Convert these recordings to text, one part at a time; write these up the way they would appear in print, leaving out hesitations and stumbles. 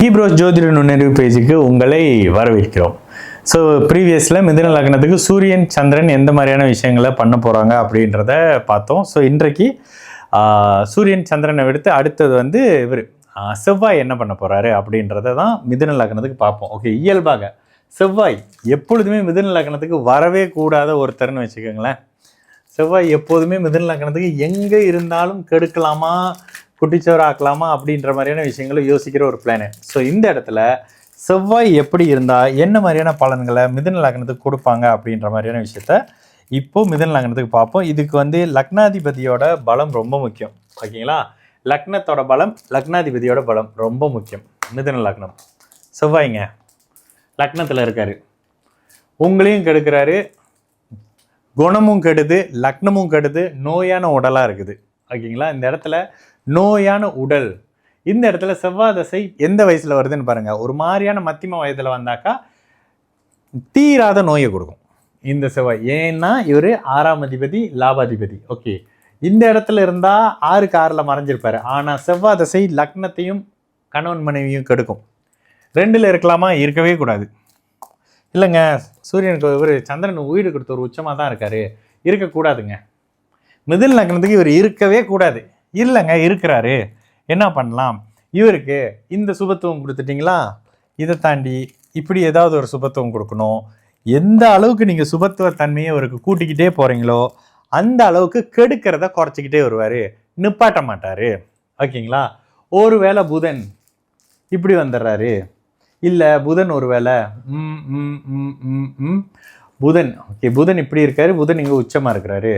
Pros ஜோதிட நுண்ணறிவு பேஜுக்கு உங்களை வரவேற்கிறோம். ஸோ ப்ரீவியஸில் மிதுன லக்னத்துக்கு சூரியன் சந்திரன் எந்த மாதிரியான விஷயங்களை பண்ண போகிறாங்க அப்படின்றத பார்த்தோம். ஸோ இன்றைக்கு சூரியன் சந்திரனை விடுத்து அடுத்தது வந்து இவர் செவ்வாய் என்ன பண்ண போகிறாரு அப்படின்றத தான் மிதுன லக்னத்துக்கு பார்ப்போம். ஓகே, இயல்பாக செவ்வாய் எப்பொழுதுமே மிதுன லக்னத்துக்கு வரவே கூடாத ஒருத்தர்னு வச்சுக்கோங்களேன். செவ்வாய் எப்போதுமே மிதுன லக்னத்துக்கு எங்கே இருந்தாலும் கெடுக்கலாமா குட்டிச்சோறு ஆக்கலாமா அப்படின்ற மாதிரியான விஷயங்களை யோசிக்கிற ஒரு பிளானட். ஸோ இந்த இடத்துல செவ்வாய் எப்படி இருந்தால் என்ன மாதிரியான பலன்களை மிதுன லக்னத்துக்கு கொடுப்பாங்க அப்படின்ற மாதிரியான விஷயத்த இப்போ மிதுன லக்னத்துக்கு பார்ப்போம். இதுக்கு வந்து லக்னாதிபதியோட பலம் ரொம்ப முக்கியம். ஓகேங்களா, லக்னத்தோட பலம் லக்னாதிபதியோட பலம் ரொம்ப முக்கியம். மிதுன லக்னம் செவ்வாய்ங்க லக்னத்தில் இருக்காரு, உங்களையும் கெடுக்கிறாரு, குணமும் கெடுது, லக்னமும் கெடுது, நோயான உடலாக இருக்குது. ஓகேங்களா, இந்த இடத்துல நோயான உடல். இந்த இடத்துல செவ்வாய் தசை எந்த வயசுல வருதுன்னு பாருங்க. ஒரு மாதிரியான மத்தியம வயதுல வந்தாக்கா தீராத நோயை கொடுக்கும் இந்த செவ்வாய். ஏன்னா இவர் 6ஆம் அதிபதி லாபாதிபதி. ஓகே, இந்த இடத்துல இருந்தா 6க்கு 6ல் மறைஞ்சிருப்பாரு. ஆனா செவ்வாய் தசை லக்னத்தையும் கணவன் மனைவியும் கெடுக்கும். 2ல் இருக்கலாமா? இருக்கவே கூடாது. இல்லைங்க, சூரியனுக்கு இவர் சந்திரன் உயிர் கொடுத்த ஒரு உச்சமாக தான் இருக்காரு, இருக்கக்கூடாதுங்க. மிதுன லக்னத்துக்கு இவர் இருக்கவே கூடாது. இல்லைங்க, இருக்கிறாரு, என்ன பண்ணலாம்? இவருக்கு இந்த சுபத்துவம் கொடுத்துட்டிங்களா, இதை தாண்டி இப்படி ஏதாவது ஒரு சுபத்துவம் கொடுக்கணும். எந்த அளவுக்கு நீங்கள் சுபத்துவ தன்மையை அவருக்கு கூட்டிக்கிட்டே போகிறீங்களோ அந்த அளவுக்கு கெடுக்கிறத குறைச்சிக்கிட்டே வருவார், நிப்பாட்ட மாட்டார். ஓகேங்களா, ஒருவேளை புதன் இப்படி வந்துடுறாரு, இல்லை புதன் ஒருவேளை புதன் ஓகே புதன் இப்படி இருக்காரு, புதன் இங்கே உச்சமாக இருக்கிறாரு,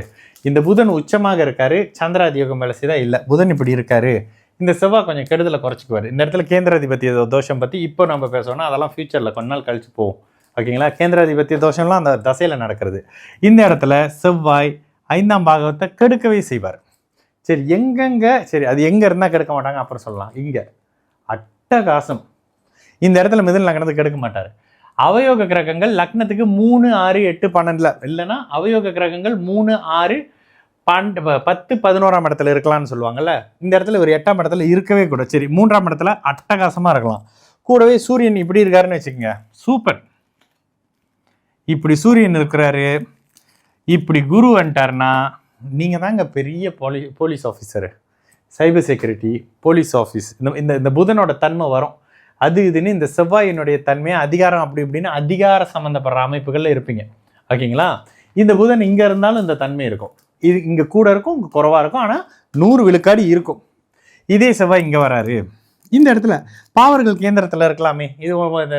இந்த புதன் உச்சமாக இருக்காரு, சந்திராதியோகம் வேலை செய்தா இல்லை, புதன் இப்படி இருக்காரு, இந்த செவ்வாய் கொஞ்சம் கெடுதலை குறைச்சிக்குவார். இந்த இடத்துல கேந்திராதிபத்திய தோஷம் பற்றி இப்போ நம்ம பேசணும்னா அதெல்லாம் ஃபியூச்சரில் கொஞ்ச நாள் கழிச்சு போகும். ஓகேங்களா, கேந்திராதிபத்திய தோஷம்லாம் அந்த தசையில் நடக்கிறது. இந்த இடத்துல செவ்வாய் 5ஆம் பாகவத்தை கெடுக்கவே செய்வார். சரி, எங்கெங்க சரி அது எங்கே இருந்தால் கெடுக்க மாட்டாங்க அப்புறம் சொல்லலாம். இங்கே அட்டகாசம் இந்த இடத்துல மிதுன லக்னத்துக்கு கெடுக்க மாட்டார். அவயோக கிரகங்கள் லக்னத்துக்கு 3, 6, 8, 12 இல்லைன்னா அவயோக கிரகங்கள் 3, 6, 10, 11ஆம் இடத்துல இருக்கலாம்னு சொல்லுவாங்கல்ல. இந்த இடத்துல ஒரு 8ஆம் இடத்துல இருக்கவே கூட. சரி, 3ஆம் இடத்துல அட்டகாசமாக இருக்கலாம். கூடவே சூரியன் இப்படி இருக்காருன்னு வச்சுக்கோங்க, சூப்பர். இப்படி சூரியன் இருக்கிறாரு, இப்படி குரு வந்துட்டாருன்னா நீங்கள் தாங்க பெரிய police officer, cyber security, police office. இந்த புதனோட தன்மை வரும். அது இதுன்னு இந்த செவ்வாயினுடைய தன்மையை அதிகாரம் அப்படி இப்படின்னு அதிகார சம்மந்தப்படுற அமைப்புகளில் இருப்பீங்க. ஓகேங்களா, இந்த புதன் இங்கே இருந்தாலும் இந்த தன்மை இருக்கும். இது இங்கே கூட இருக்கும், இங்கே குறைவாக இருக்கும், ஆனால் 100 விழுக்காடு இருக்கும். இதே செவ்வாய் இங்கே வராரு, இந்த இடத்துல பாவர்கள் கேந்திரத்தில் இருக்கலாமே, இது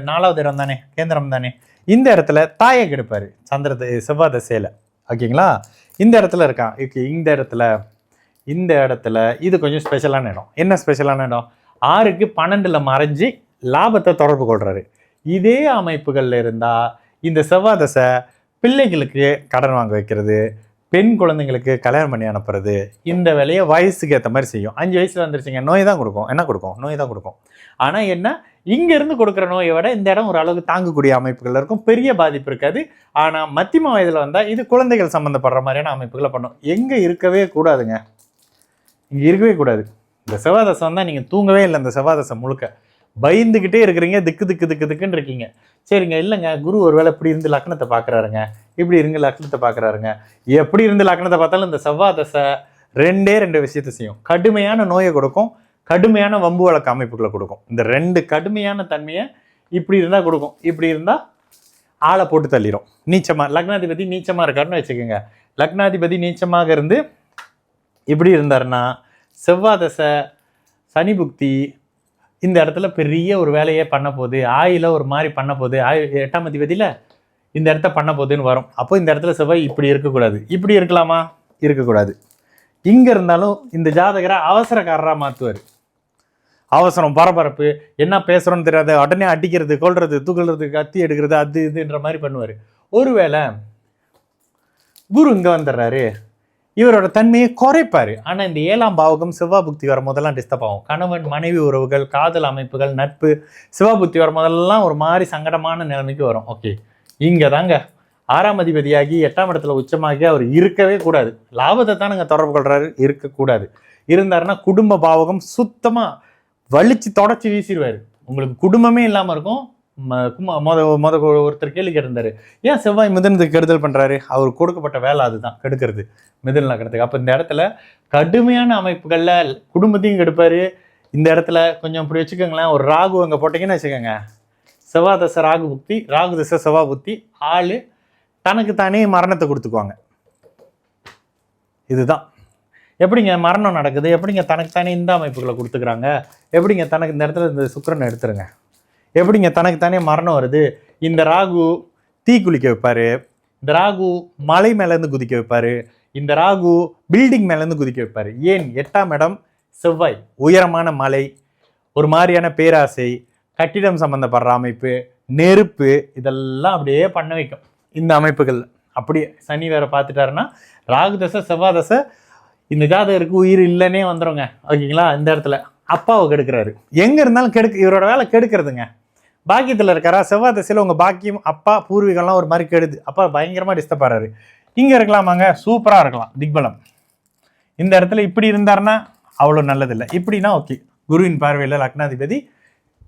4வது இடம் தானே, கேந்திரம் தானே. இந்த இடத்துல தாயை கெடுப்பார் செவ்வாய் தசையில். ஓகேங்களா, இந்த இடத்துல இருக்கான். இந்த இடத்துல இது கொஞ்சம் ஸ்பெஷலான இடம். என்ன ஸ்பெஷலான இடம்? 6க்கு 12ல் மறைஞ்சி லாபத்தை தொடர்பு கொள்றாரு. இதே அமைப்புகளில் இருந்தால் இந்த செவ்வாய் தசை பிள்ளைகளுக்கு கடன் வாங்க வைக்கிறது, பெண் குழந்தைங்களுக்கு கல்யாணம் பண்ணி அனுப்புறது, இந்த வேலையை வயசுக்கு ஏற்ற மாதிரி செய்யும். 5 வயசில் வந்துருச்சுங்க, நோய் தான் கொடுக்கும். என்ன கொடுக்கும்? நோய் தான் கொடுக்கும். ஆனால் என்ன, இங்கேருந்து கொடுக்குற நோயை விட இந்த இடம் ஒரு அளவுக்கு தாங்கக்கூடிய அமைப்புகள் இருக்கும், பெரிய பாதிப்பு இருக்காது. ஆனால் மத்தியம வயதில் வந்தால் இது குழந்தைகள் சம்மந்தப்படுற மாதிரியான அமைப்புகளை பண்ணும். எங்கே இருக்கவே கூடாதுங்க, இங்கே இருக்கவே கூடாது. இந்த செவ்வாய் தசை வந்தால் நீங்கள் தூங்கவே இல்லை. இந்த செவ்வாய் தசை முழுக்க பயந்துக்கிட்டே இருக்கிறீங்க, திக்குன்னு இருக்கீங்க. சரிங்க, இல்லைங்க குரு ஒரு வேளை இப்படி இருந்து லக்னத்தை பார்க்குறாருங்க, இப்படி இருந்து லக்னத்தை பார்க்குறாருங்க. எப்படி இருந்து லக்னத்தை பார்த்தாலும் இந்த செவ்வாய் தசை 2 விஷயத்தை செய்யும். கடுமையான நோயை கொடுக்கும், கடுமையான வம்பு வழக்கு அமைப்புகளை கொடுக்கும். இந்த 2 கடுமையான தன்மையை இப்படி இருந்தால் கொடுக்கும், இப்படி இருந்தால் ஆளை போட்டு தள்ளிடும். நீச்சமாக லக்னாதிபதி நீச்சமாக இருக்காருன்னு வச்சுக்கோங்க. லக்னாதிபதி நீச்சமாக இருந்து இப்படி இருந்தாருன்னா செவ்வாய் தசை சனி புக்தி இந்த இடத்துல பெரிய ஒரு வேலையே பண்ண போகுது, ஆயில ஒரு மாதிரி பண்ண போகுது, 8ஆம் அதிபதியில் இந்த இடத்த பண்ண போகுதுன்னு வரும். அப்போ இந்த இடத்துல செவ்வாய் இப்படி இருக்கக்கூடாது. இப்படி இருக்கலாமா? இருக்கக்கூடாது. இங்கே இருந்தாலும் இந்த ஜாதகரை அவசரக்காரராக மாற்றுவார். அவசரம், பரபரப்பு, என்ன பேசுகிறோன்னு தெரியாது, உடனே அடிக்கிறது, கொள்வது, தூக்குறது, கத்தி எடுக்கிறது, அது இதுன்ற மாதிரி பண்ணுவார். ஒருவேளை குரு இங்கே வந்துடுறாரு, இவரோட தன்மையை குறைப்பார். ஆனால் இந்த 7ஆம் பாவகம் செவ்வாய் புக்தி வரும் போதெல்லாம் டிஸ்டர்ப் ஆகும். கணவன் மனைவி உறவுகள், காதல் அமைப்புகள், நட்பு, செவ்வாய் புக்தி வரும் போதெல்லாம் ஒரு மாதிரி சங்கடமான நிலைமைக்கு வரும். ஓகே, இங்கே தாங்க 6ஆம் அதிபதியாகி 8ஆம் இடத்துல உச்சமாகி அவர் இருக்கவே கூடாது. லாபத்தை தான் நாங்கள் தொடர்பு கொள்றாரு, இருக்கக்கூடாது. இருந்தாருன்னா குடும்ப பாவகம் சுத்தமாக வலிச்சு தொடச்சி வீசிடுவார். உங்களுக்கு குடும்பமே இல்லாமல் இருக்கும். மொத ஒருத்தர் கேள்வி கேட்டிருந்தாரு, ஏன் செவ்வாய் மிதுனத்துக்கு கெடுதல் பண்ணுறாரு? அவர் கொடுக்கப்பட்ட வேலை அதுதான், கெடுக்கிறது, மிதுன லக்னத்துக்கு. அப்போ இந்த இடத்துல கடுமையான அமைப்புகளில் குடும்பத்தையும் கெடுப்பார். இந்த இடத்துல கொஞ்சம் இப்படி வச்சுக்கோங்களேன், ஒரு ராகு அங்கே போட்டிங்கன்னு வச்சுக்கோங்க, செவ்வாய் தசை ராகு புக்தி, ராகு தசை செவ்வாய் புத்தி, ஆள் தனக்கு தானே மரணத்தை கொடுத்துக்குவாங்க. இதுதான் எப்படிங்க மரணம் நடக்குது, எப்படிங்க தனக்கு தானே இந்த அமைப்புகளை கொடுத்துக்கிறாங்க, எப்படிங்க தனக்கு இந்த இடத்துல இந்த சுக்கிரனை எடுத்துருங்க, எப்படிங்க தனக்கு தானே மரணம் வருது? இந்த ராகு தீ குளிக்க வைப்பார், இந்த ராகு மலை மேலேருந்து குதிக்க வைப்பார், இந்த ராகு பில்டிங் மேலேருந்து குதிக்க வைப்பார். ஏன்? 8ஆம் இடம் செவ்வாய், உயரமான மலை, ஒரு மாதிரியான பேராசை, கட்டிடம் சம்பந்தப்படுற அமைப்பு, நெருப்பு, இதெல்லாம் அப்படியே பண்ண வைக்கும் இந்த அமைப்புகள். அப்படியே சனி வேற பார்த்துட்டாருன்னா ராகு தசை செவ்வாய் தசை இந்த ஜாதகருக்கு உயிர் இல்லைன்னே வந்துடுங்க. ஓகேங்களா? இந்த இடத்துல அப்பாவை கெடுக்கிறாரு. எங்கே இருந்தாலும் இவரோட வேலை கெடுக்கிறதுங்க. பாக்கியத்தில் இருக்காரா? செவ்வாய் தசையில் உங்கள் பாக்கியம், அப்பா பூர்வீகம்லாம் ஒரு மாதிரி கெடுது. அப்பா பயங்கரமாக டிஸ்டர்ப் ஆகிறாரு. இங்கே இருக்கலாமாங்க, சூப்பராக இருக்கலாம், திக்பலம். இந்த இடத்துல இப்படி இருந்தாருன்னா அவ்வளோ நல்லதில்லை. இப்படின்னா ஓகே, குருவின் பார்வையில் லக்னாதிபதி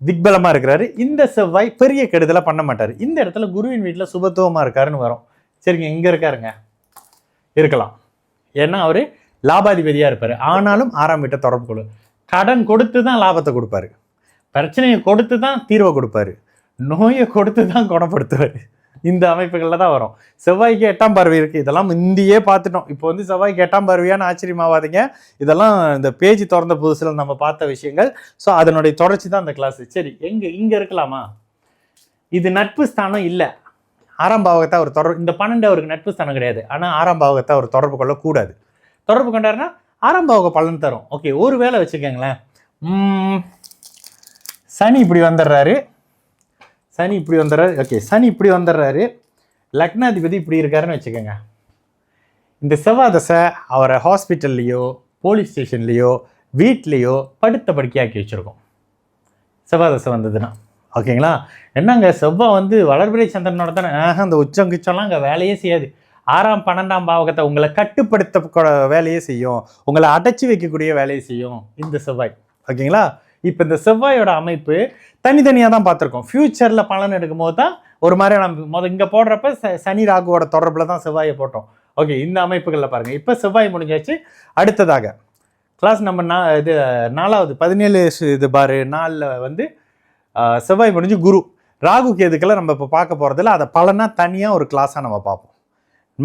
திக்பலமாக இருக்கிறாரு. இந்த செவ்வாய் பெரிய கெடுதலாக பண்ண மாட்டார். இந்த இடத்துல குருவின் வீட்டில் சுபத்துவமாக இருக்காருன்னு வரும். சரிங்க, இங்கே இருக்காருங்க, இருக்கலாம். ஏன்னா அவர் லாபாதிபதியாக இருப்பார். ஆனாலும் 6ஆம் வீட்டை தொடர்பு கொள்ளும். கடன் கொடுத்து தான் லாபத்தை கொடுப்பாரு, பிரச்சனையை கொடுத்து தான் தீர்வை கொடுப்பாரு, நோயை கொடுத்து தான் குணப்படுத்துவார். இந்த அமைப்புகளில் தான் வரும். செவ்வாய்க்கு 8ஆம் பார்வை இருக்குது. இதெல்லாம் இந்தியே பார்த்துட்டோம். இப்போ வந்து செவ்வாய்க்கு 8ஆம் பார்வையான ஆச்சரியமாவாதீங்க. இதெல்லாம் இந்த பேஜ் திறந்த புதுசில் நம்ம பார்த்த விஷயங்கள். ஸோ அதனுடைய தொடர்ச்சி தான் இந்த கிளாஸ். சரி, இங்கே இருக்கலாமா? இது நட்பு ஸ்தானம் இல்லை. 6ஆம் பாவகத்தை அவர் தொடர்பு, இந்த 12 அவருக்கு நட்பு ஸ்தானம் கிடையாது. ஆனால் 6ஆம் பாவகத்தை அவர் தொடர்பு கொள்ளக்கூடாது. தொடர்பு கொண்டாருன்னா 6ஆம் பாவக பலன் தரும். ஓகே, ஒரு வேளை வச்சுக்கோங்களேன், சனி இப்படி வந்துடுறாரு, ஓகே, சனி இப்படி வந்துடுறாரு, லக்னாதிபதி இப்படி இருக்காருன்னு வச்சுக்கோங்க. இந்த செவ்வாய் தசை அவரை ஹாஸ்பிட்டல்லையோ போலீஸ் ஸ்டேஷன்லேயோ வீட்லேயோ படுத்த படுக்கையாக்கி வச்சுருக்கோம், செவ்வாய் தசை வந்ததுன்னா. ஓகேங்களா? என்னங்க செவ்வாய் வந்து வளர்பிறை சந்திரனோட தானே, அந்த உச்சம் கிச்சம்லாம் அங்கே வேலையே செய்யாது. 6ஆம் 12ஆம் பாவகத்தை உங்களை கட்டுப்படுத்த வேலையே செய்யும், உங்களை அடைச்சி வைக்கக்கூடிய வேலையை செய்யும் இந்த செவ்வாய். ஓகேங்களா? இப்போ இந்த செவ்வாயோட அமைப்பு தனித்தனியாக தான் பார்த்துருக்கோம். ஃப்யூச்சரில் பலன் எடுக்கும் போது தான் ஒரு மாதிரி நம்ம இங்கே போடுறப்ப சனி ராகுவோட தொடர்பில் தான் செவ்வாயை போட்டோம். ஓகே, இந்த அமைப்புகளில் பாருங்கள். இப்போ செவ்வாய் முடிஞ்சாச்சு. அடுத்ததாக கிளாஸ் நம்ம 4வது 17 இது பாரு 4ல் வந்து செவ்வாய் முடிஞ்சு குரு ராகு கேதுக்கெல்லாம் நம்ம இப்போ பார்க்க போகிறதில்ல. அதை பலனா தனியாக ஒரு கிளாஸாக நம்ம பார்ப்போம்.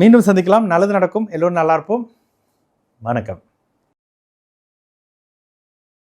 மீண்டும் சந்திக்கலாம். நல்லது நடக்கும். எல்லோரும் நல்லா இருப்போம். வணக்கம்.